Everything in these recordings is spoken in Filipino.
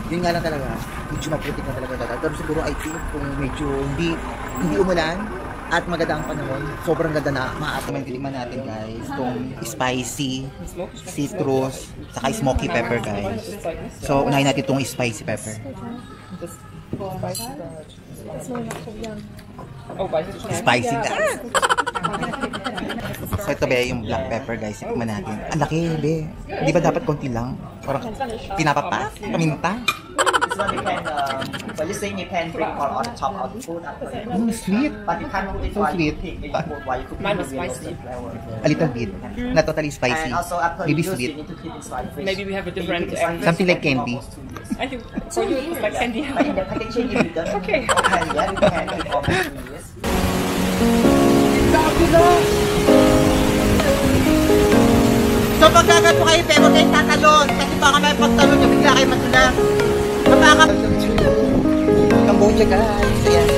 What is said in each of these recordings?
Yun nga lang talaga, medyo maputik na talaga talaga. Pero siguro I think kung medyo hindi umulan at maganda ang panahon, sobrang ganda na maapaman. Titikman natin guys, itong spicy, citrus, saka smoky pepper guys. So unahin natin itong spicy pepper. Spicy ka! So ito ba yung black pepper guys, titikman natin. Ang laki, be. Di ba dapat konti lang? Parang pinapapa? Paminta? This one you can, for you saying you can bring on the top of the food after you Sweet. but you can't put it So while sweet. you cook. If you put while you cook, Mine it was will lose spicy. the flavor. A little bit. Not totally spicy. And also after you Maybe use, sweet. you need to keep it slightly fresh. Maybe we have a If you different, keep it slightly Something fresh, like candy. almost 2 years. I think for you it's like candy. But in the packaging, if you don't Okay. open yet, you can keep almost 2 years. So pagkagat po kayo, pero kayo tatalon. Kasi baka may pagtalon nyo, bigla kayo matulang. Mapaka... Cambodia guys. Ayan.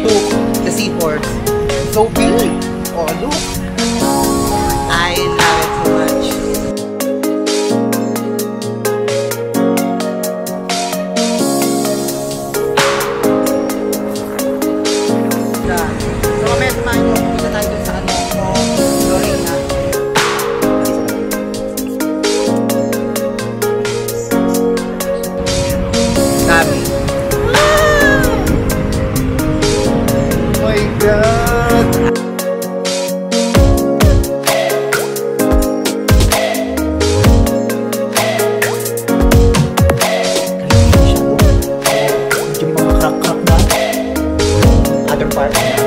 Look, the seahorse. So big. Oh, look. I love it so much. So, mamaya samahan nyo, punta tayo dun sa ano, Lorena. Dami. Oh my God! Medyo may mga crack-crack na. Other part na.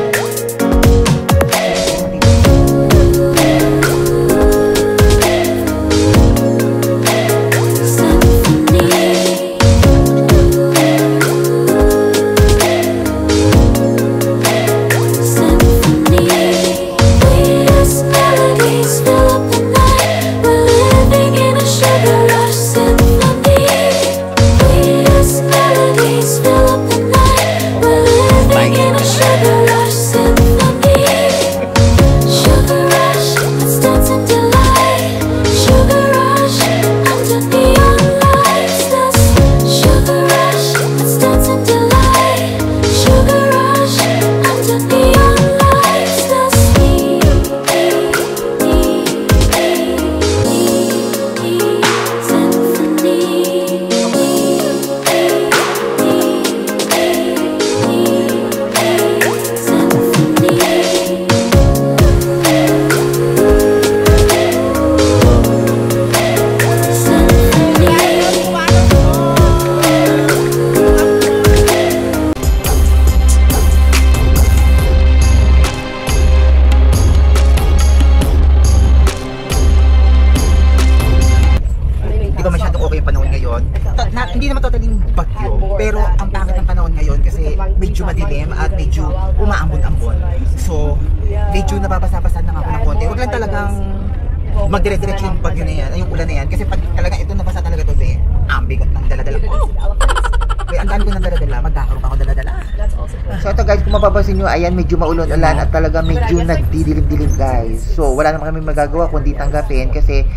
Hindi naman totally bagyo, pero ang pangit ng panahon ngayon kasi medyo madilim at medyo umaambon-ambon. So, medyo nababasa-basa na ako ng konti. Huwag lang talagang magdire-diretso yung bagyo na yan, yung ulan na yan. Kasi pag talaga ito nabasa talaga ito, ang bigat ng daladala ko. Kaya ang dami ko ng daladala, magkakaroon pa ako daladala. So ito guys, kung mapapansin nyo, ayan medyo maulon-ulan at talaga medyo nagdidilim-dilim guys. So wala naman kami magagawa kundi tanggapin kasi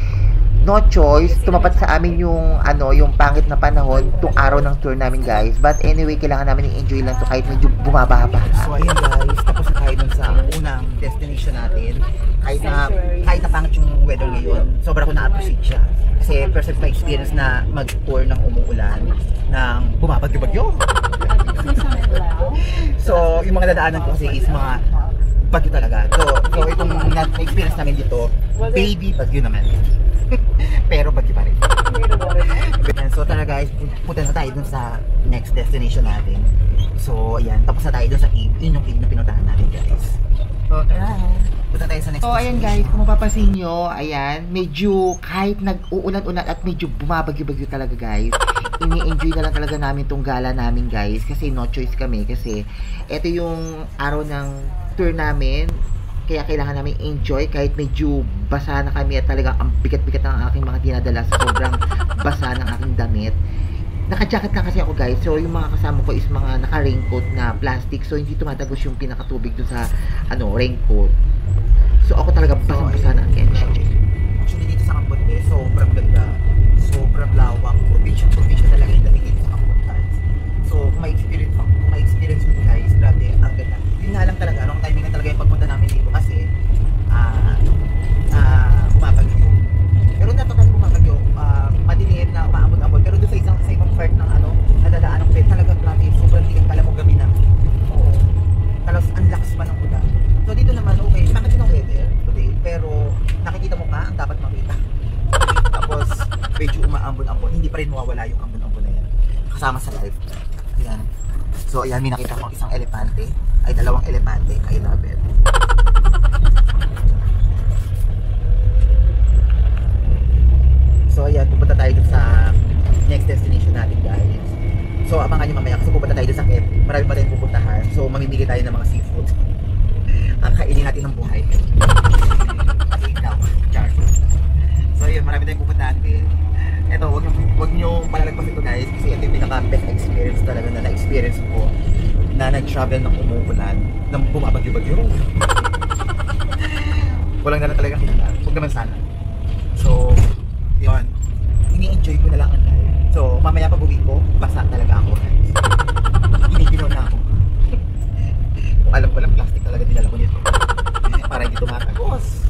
no choice, tumapat sa amin yung yung pangit na panahon tong araw ng tour namin guys. But anyway, kailangan namin i-enjoy lang to kahit medyo bumababa. So ayan guys, tapos na tayo dun sa unang destination natin. Kahit na pangit yung weather ngayon, sobra ko na-appreciate siya. Kasi first time experience na mag-tour ng umuulan, ng bumabagyo-bagyo. So yung mga dadaanan ko kasi is mga bagyo talaga. So itong na-experience namin dito, baby bagyo naman. Pero bagyo pa rin. So tara guys, punta na tayo dun sa next destination natin. So ayan, tapos na tayo dun sa cave. Yun yung cave na pinuntahan natin guys. So tara, punta tayo sa next. So ayan guys, kung mapapansin nyo, ayan, medyo kahit nag-uulan-ulan at medyo bumabagyo-bagyo talaga guys, ini-enjoy na lang talaga namin tong gala namin guys. Kasi no choice kami, kasi ito yung araw ng tour namin. Kaya kailangan namin enjoy kahit medyo basa na kami at talagang ang bigat-bigat ng aking mga dinadala sa sobrang basa ng aking damit. Naka-jacket na kasi ako guys. So yung mga kasama ko is mga naka-raincoat na plastic. So hindi tumatagos yung pinakatubig dun sa raincoat. So ako talaga basang-basa na. Actually medyo umaambon-ambon, hindi pa rin mawawala yung ambon-ambon na yan. Kasama sa live. Ayan. So, ayan, may nakita ko isang elepante. Ay, dalawang elepante. I love it. So, ayan, pupunta tayo dun sa next destination natin, guys. So, abangan nyo mamaya kasi pupunta tayo dun sa Kep. Marami pa tayong pupuntahan. So, mamimili tayo ng mga seafood. Ang kainin natin ng buhay. At ikaw, Char. So, yun, marami tayong pupuntahan din. Eto, wag nyo palalagpas ito, guys. Kasi ito yung pinaka-best experience talaga na na-experience ko na nag-travel ng umuulan, ng bumabagyo-bagyo. Walang na talaga kita. Huwag naman sana. So, yun. Ini-enjoy ko na lang ang life. So, mamaya pag uwi ko, basa talaga ako, guys. Giniginaw na ako. Kung alam ko lang, plastic talaga dinala ko nito. Para hindi tumatagos.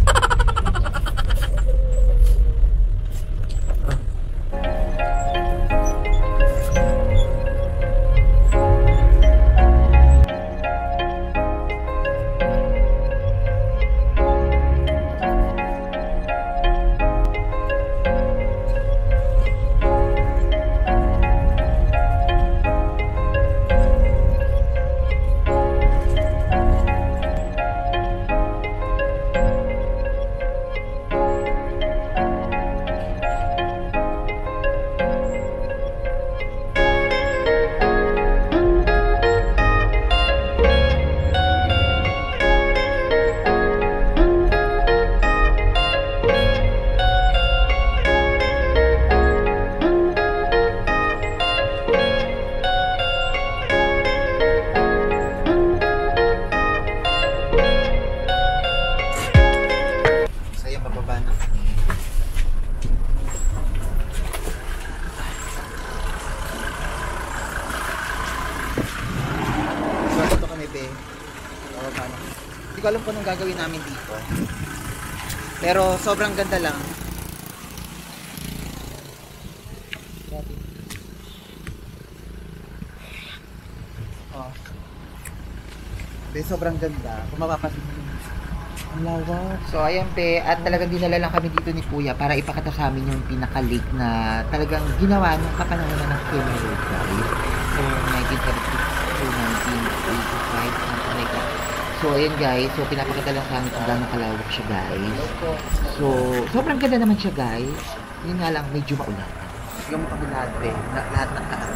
Hindi ko alam kung anong gagawin namin dito. Pero sobrang ganda lang. Oh. Sobrang ganda. Kung mapapansin mo. Ang lawak. So ayan pe, at talagang dinala lang kami dito ni Kuya para ipakita sa amin yung pinaka-lake na talagang ginawa nung kapanahon na ng Khmer Rouge, guys. So 1976 to 1985, something like that. So ayan guys, so pinapakita lang sa amin kung gaano kalawak siya, guys. So sobrang ganda naman siya, guys. Yun nga lang, medyo maulan. Yung kabilado eh, lahat ng taas.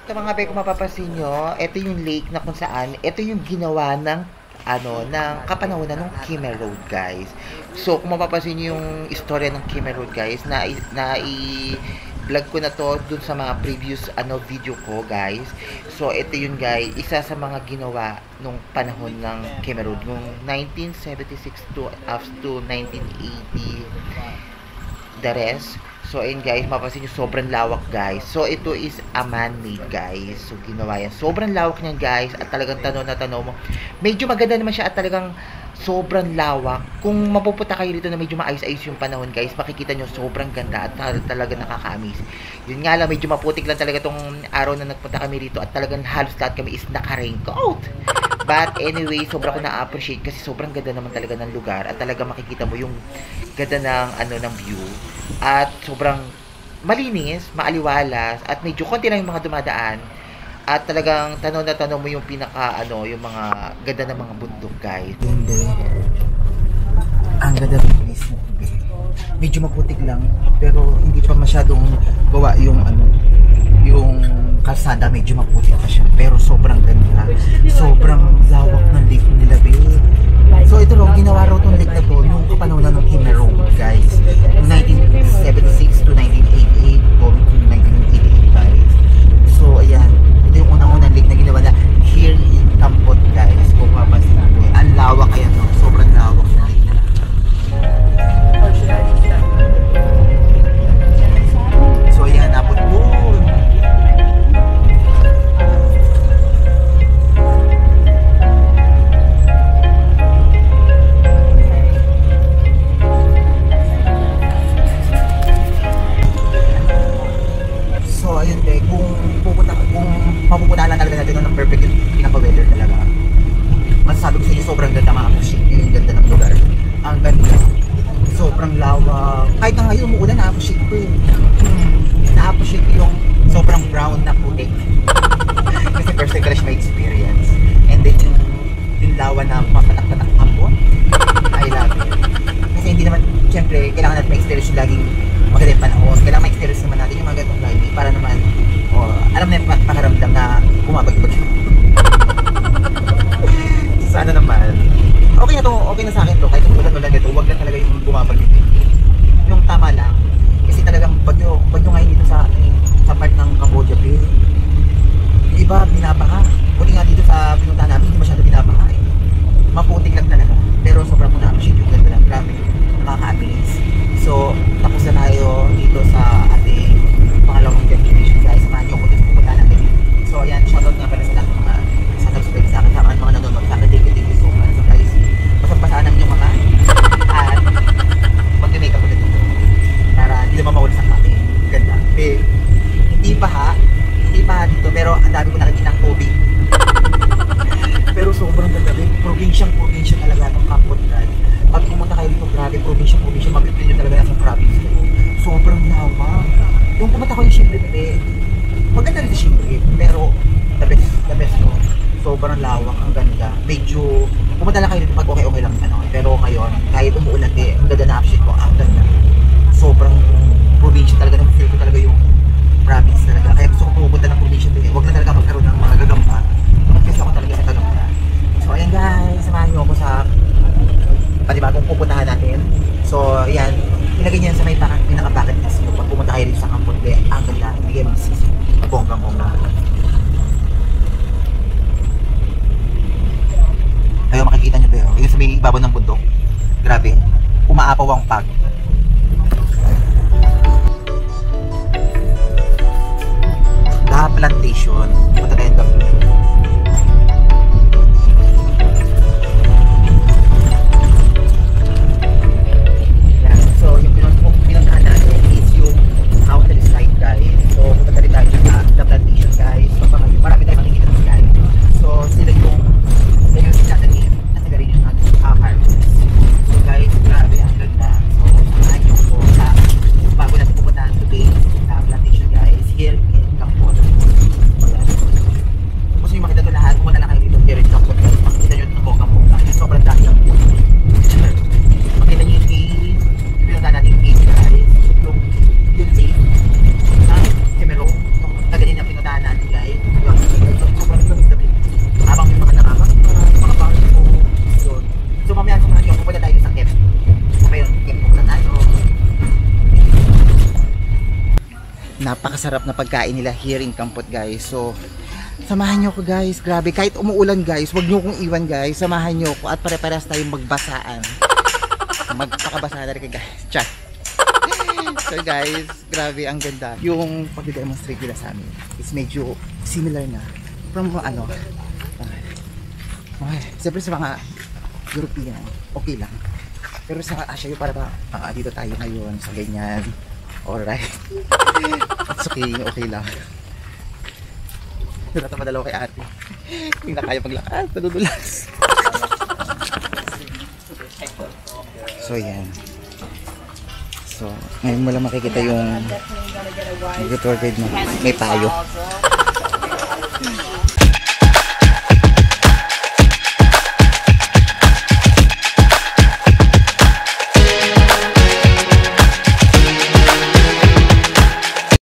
Ito mga be, kung mapapansin nyo, ito yung lake na kung saan, ito yung ginawa ng ng kapanahonan ng Khmer Rouge, guys. So kung mapapansin nyo yung istorya ng Khmer Rouge, guys, na i-vlog ko na to dun sa mga previous video ko, guys. So ito yun, guys, isa sa mga ginawa nung panahon ng Khmer Rouge, nung 1976 to 1980, the rest. So, ayun guys, mapapansin nyo, sobrang lawak, guys. So, ito is a man-made, guys. So, ginawa yan. Sobrang lawak niyan, guys. At talagang tanaw na tanaw mo. Medyo maganda naman siya at talagang sobrang lawak. Kung mapupunta kayo dito na medyo maayos-ayos yung panahon, guys, makikita nyo, sobrang ganda at talaga nakaka-amaze. Yun nga lang, medyo maputik lang talaga tong araw na nagpunta kami rito at talagang halos lahat kami is naka-raincoat. But anyway, sobrang ko na-appreciate kasi sobrang ganda naman talaga ng lugar at talaga makikita mo yung ganda ng ng view at sobrang malinis, maaliwalas at medyo konti lang yung mga dumadaan at talagang tanaw na tanaw mo yung pinaka yung mga ganda ng mga bundok, guys. Hindi. Ang ganda ng place mo. Medyo maputik lang pero hindi pa masyadong gawa yung yung kalsada, medyo maputik pa siya pero sobrang ganda. Sobrang lawak ng lake nila, babe. So ito raw, ginawa raw itong lake na to nung kapanahon ng Khmer Rouge, guys. Noong 1976 to 1988 o 1988, guys. So ayan, ito yung unang-unang lake na ginawa na here in Kampot, guys. Kung mapapansin natin, ang lawak kaya no, sobrang lawak ng lake na. So ayan, napot yun. brown na puti. Kasi first time ko na siya may experience. And then yung lawa na papatak-patak ambon. I love it. Kasi hindi naman, syempre, kailangan natin ma-experience yung laging magandang panahon. Kailangan ma-experience naman natin yung mga ganitong lagi para naman, alam na yung pakaramdam na bumabag-bag. Sana naman. Okay na to, okay na sa akin to. Kahit umulan-ulan dito, huwag lang talaga yung bumabag-bag. Yung tama lang. Kasi talagang bagyo ngayon dito sa part ng Cambodia Bay. Yung iba, binabaha. Buti nga dito sa pinuntahan namin, hindi masyado binabaha eh. Maputik lang talaga. Pero sobrang ko na-appreciate yung ganda lang. Grabe, nakaka-amaze. So, tapos na tayo dito sa ating pangalawang destination guys. Samahan niyo ako dito pupunta natin. So, ayan, shoutout nga pala sa lahat ng mga nag-subscribe sa akin, sa mga nanonood sa akin. Thank you so much. So guys, pasang-pasaan namin yung mga at mag-makeup ulit dito para hindi naman mawala sa akin. Ganda. Hindi pa dito, pero ang dami ko nakikita ng tubig. Pero sobrang ganda rin. Provincia talaga ng Kampot guys. Pag pumunta kayo dito, grabe, provincia, mag-feel nyo talaga nasa province. Sobrang lawa. Yung pumunta ko yung Siem Reap, maganda rin sa Siem Reap, pero the best no. Sobrang lawak, ang ganda. Medyo, pumunta lang kayo dito pag okay lang ano. Pero ngayon, kahit umuulan ang ganda na appreciate ko, ang ganda. Sobrang probinsya talaga, feel ko talaga yung province talaga. Kaya gusto ko pumunta ng probinsya din. Huwag na talaga magkaroon ng mga gagamba. Kasi ako talaga sa gagamba. So ayan guys, samahan nyo ako sa panibagong pupuntahan natin. So ayan, ilagay niyan sa may pinaka-bucket list nyo. Pag pumunta kayo dito sa Kampot Bay, ang ganda. Bigay mo sisi. Bonggang-bonggang. Ayaw makikita nyo pero yung sa may ibabaw ng bundok, grabe, umaapaw ang pag. The Plantation, patagayan kami. So yung pinuntahan natin is yung outlet side guys. So punta rin tayo sa The Plantation guys. So marami tayong makikita ng guys. So sila yung sinatanim na taga rin yung harvest. So guys, grabe ang ganda. So samahan nyo po sa bago natin pupuntahan today sa Plantation guys. Here in Kampot. Gusto nyo makita ito lahat, pumunta lang kayo dito here in Kampot guys. Makikita nyo ito ng bongga. Sobrang dami lang po. Makita nyo yung pinuntahan natin yung cave guys. Yung safe na Kemero. Taga rin ang pinuntahan natin guys. Sobrang dami. Habang may mga nakabang, mga pangit po yun. So mamaya samahan nyo, pupunta tayo sa Kep. Ngayon, Kep pupunta tayo. Napakasarap na pagkain nila here in Kampot guys. So, samahan nyo ko guys. Grabe, kahit umuulan guys, huwag nyo kong iwan guys. Samahan nyo ko at pare-parehas tayong magbasaan. Magpakabasa na rin guys. Chat. So guys, grabe ang ganda. Yung pag-demonstrate nila sa amin is medyo similar na from ano. Okay. Siyempre sa mga European, okay lang. Pero sa Asia yung para ba, dito tayo ngayon sa ganyan. Alright. It's okay, okay lang. Natama dalawa kay ate. Hindi na kaya maglakad, nadudulas. So yan. So, ngayon mo lang makikita yung tour guide mo. May payo.